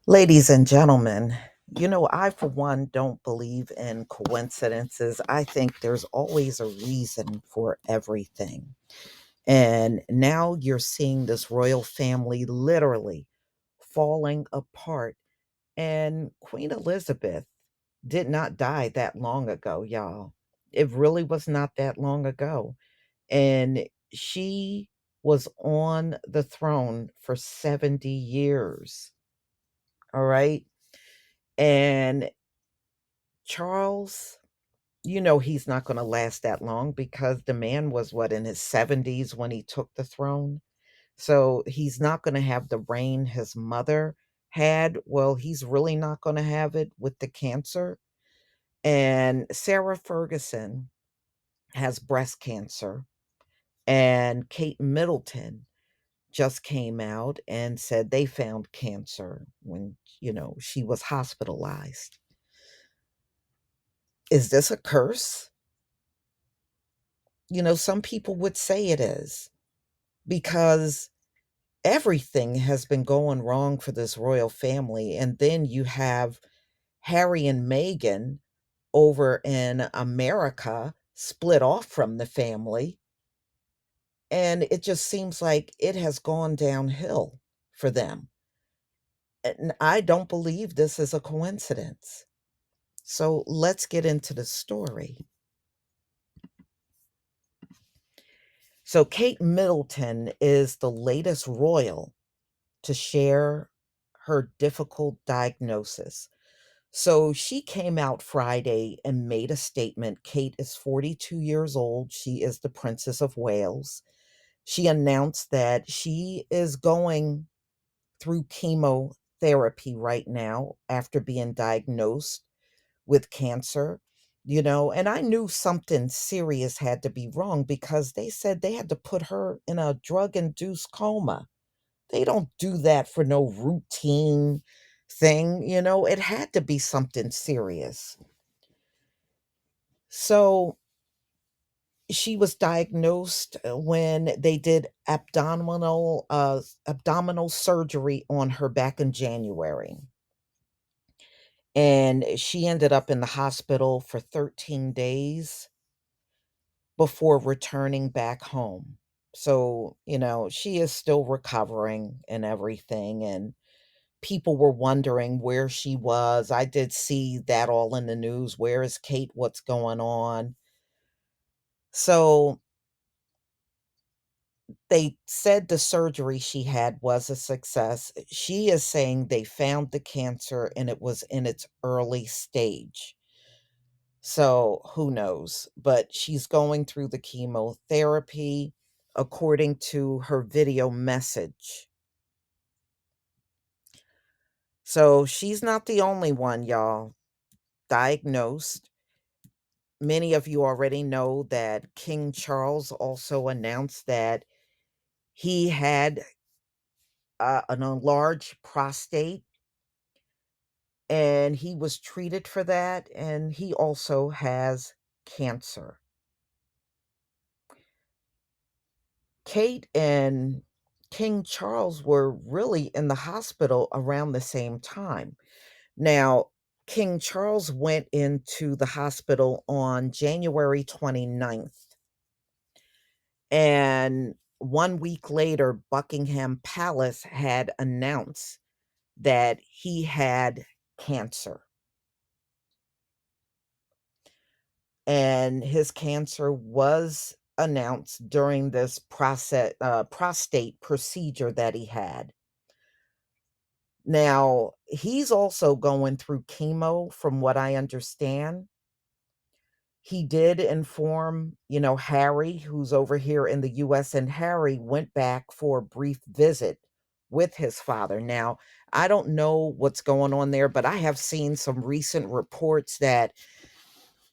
Ladies and gentlemen, I, for one, don't believe in coincidences. I think there's always a reason for everything. And now you're seeing this royal family literally falling apart. And Queen Elizabeth did not die that long ago, y'all. It really was not that long ago. And she was on the throne for 70 years. All right. And Charles, he's not going to last that long because the man was what, in his 70s when he took the throne. So he's not going to have the reign his mother had. Well, he's really not going to have it with the cancer. And Sarah Ferguson has breast cancer. And Kate Middleton just came out and said they found cancer when, she was hospitalized. Is this a curse? Some people would say it is because everything has been going wrong for this royal family. And then you have Harry and Meghan over in America split off from the family. And it just seems like it has gone downhill for them. And I don't believe this is a coincidence. So let's get into the story. So, Kate Middleton is the latest royal to share her difficult diagnosis. So she came out Friday and made a statement. Kate is 42 years old. She is the Princess of Wales. She announced that she is going through chemotherapy right now after being diagnosed with cancer. And I knew something serious had to be wrong because they said they had to put her in a drug induced coma. They don't do that for no routine thing, it had to be something serious. So she was diagnosed when they did abdominal surgery on her back in January. And she ended up in the hospital for 13 days before returning back home. So, she is still recovering and everything. And people were wondering where she was. I did see that all in the news. Where is Kate? What's going on? So they said the surgery she had was a success. She is saying they found the cancer and it was in its early stage. So who knows? But she's going through the chemotherapy according to her video message. So she's not the only one, y'all, diagnosed. Many of you already know that King Charles also announced that he had an enlarged prostate and he was treated for that, and he also has cancer. Kate and King Charles were really in the hospital around the same time. Now, King Charles went into the hospital on January 29th. And 1 week later, Buckingham Palace had announced that he had cancer. And his cancer was announced during this prostate procedure that he had. Now, he's also going through chemo, from what I understand. He did inform, Harry, who's over here in the US, and Harry went back for a brief visit with his father. Now, I don't know what's going on there, but I have seen some recent reports that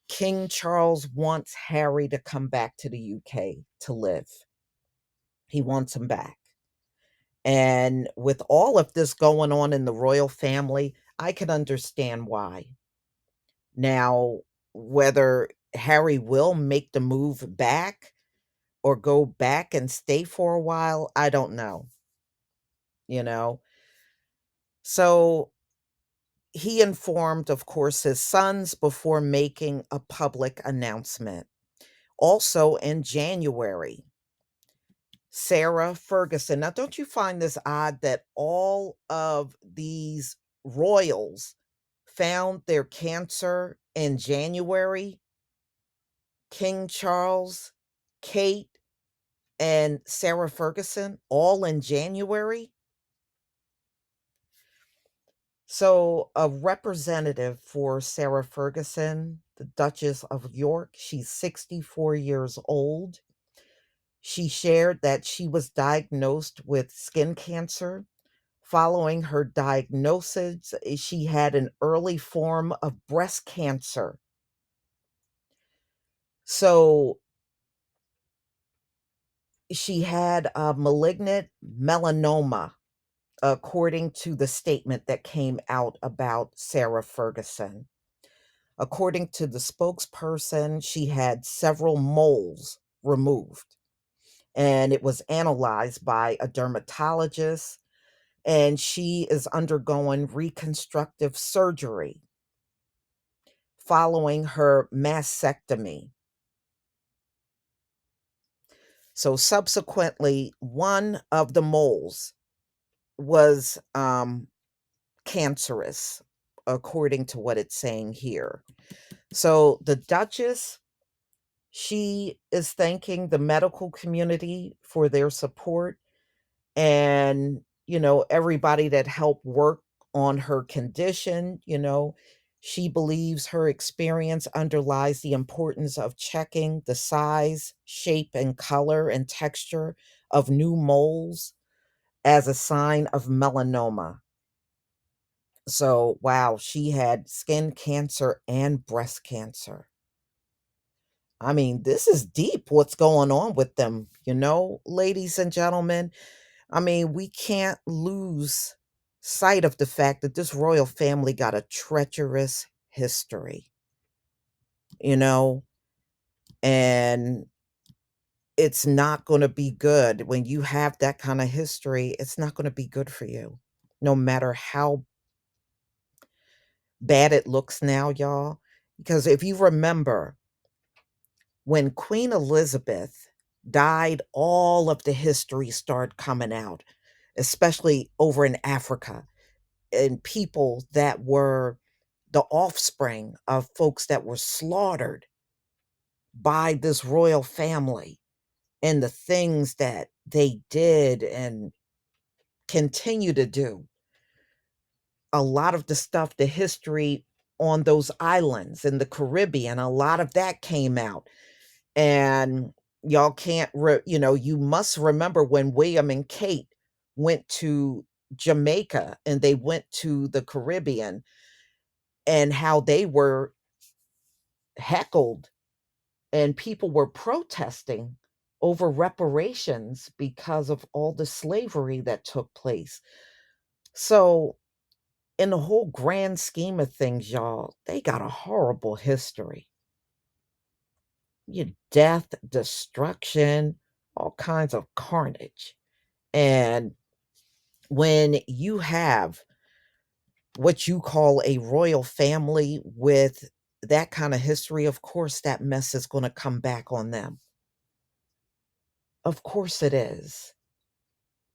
King Charles wants Harry to come back to the UK to live. He wants him back. And with all of this going on in the royal family, I can understand why. Now, whether Harry will make the move back or go back and stay for a while, I don't know, you know? So he informed, of course, his sons before making a public announcement. Also in January, Sarah Ferguson. Now, don't you find this odd that all of these royals found their cancer in January? King Charles, Kate, and Sarah Ferguson, all in January? So, a representative for Sarah Ferguson, the Duchess of York, she's 64 years old. She shared that she was diagnosed with skin cancer. Following her diagnosis, she had an early form of breast cancer. So, she had a malignant melanoma, according to the statement that came out about Sarah Ferguson. According to the spokesperson, she had several moles removed, and it was analyzed by a dermatologist, and she is undergoing reconstructive surgery following her mastectomy. So subsequently, one of the moles was cancerous, according to what it's saying here. So the Duchess, she is thanking the medical community for their support and, everybody that helped work on her condition. She believes her experience underlies the importance of checking the size, shape, and color and texture of new moles as a sign of melanoma. So, wow, she had skin cancer and breast cancer. I mean, this is deep what's going on with them, ladies and gentlemen. I mean, we can't lose sight of the fact that this royal family got a treacherous history, you know, and it's not going to be good when you have that kind of history. It's not going to be good for you, no matter how bad it looks now, y'all. Because if you remember, when Queen Elizabeth died, all of the history started coming out, especially over in Africa, and people that were the offspring of folks that were slaughtered by this royal family and the things that they did and continue to do. A lot of the stuff, the history on those islands in the Caribbean, a lot of that came out. And y'all can't, you must remember when William and Kate went to Jamaica and they went to the Caribbean and how they were heckled and people were protesting over reparations because of all the slavery that took place. So, in the whole grand scheme of things, y'all, they got a horrible history. Death, destruction, all kinds of carnage. And when you have what you call a royal family with that kind of history, of course, that mess is going to come back on them. Of course, it is.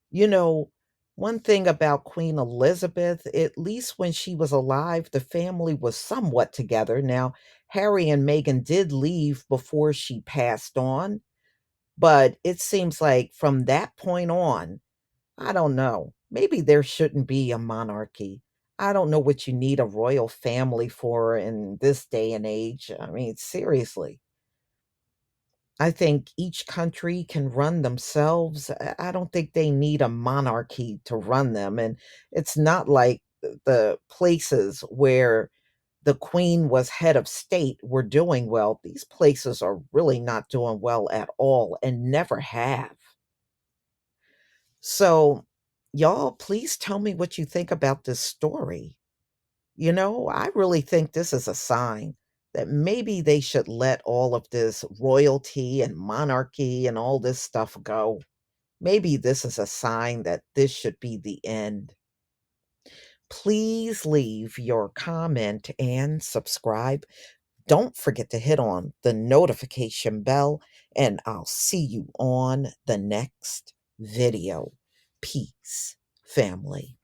You know, one thing about Queen Elizabeth, at least when she was alive, the family was somewhat together. Now, Harry and Meghan did leave before she passed on, but it seems like from that point on, I don't know. Maybe there shouldn't be a monarchy. I don't know what you need a royal family for in this day and age. I mean, seriously. I think each country can run themselves. I don't think they need a monarchy to run them. And it's not like the places where the queen was head of state were doing well. These places are really not doing well at all and never have. So, y'all, please tell me what you think about this story. I really think this is a sign that maybe they should let all of this royalty and monarchy and all this stuff go. Maybe this is a sign that this should be the end. Please leave your comment and subscribe. Don't forget to hit on the notification bell, and I'll see you on the next video. Peace, family.